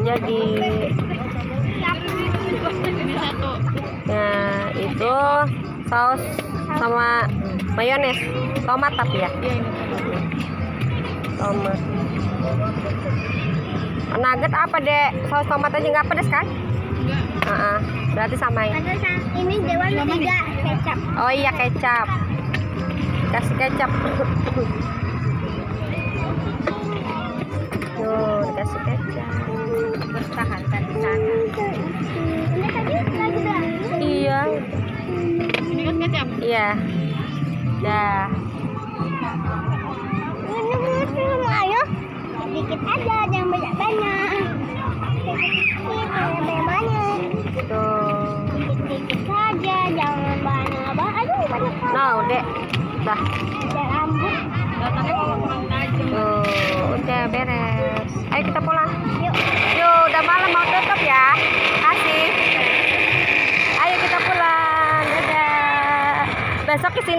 Jadi nah itu saus sama mayones, tomat tapi ya. Tomat. Nugget apa dek? Saus tomat aja nggak pedes kan? Enggak. Berarti samain. Ini Dewan juga kecap. Oh iya kecap. Kasih kecap. Tuh kasih kecap. Bertahan tadi sana. Ini tadi lagi dah. Iya. Ini kan kecap. Iya. Dah. Ini ayo. Sedikit aja, jangan banyak-banyak. Banyak. Tuh. Sedikit saja, jangan banyak-banyak. Aduh, banyak banget. Nah, dek. Dah. Dan rambut. Tuh, udah beres. Ayo kita pulang. Yuk. Yuk, udah malam mau tutup ya. Kasih. Ayo kita pulang. Dadah. Besok kesini.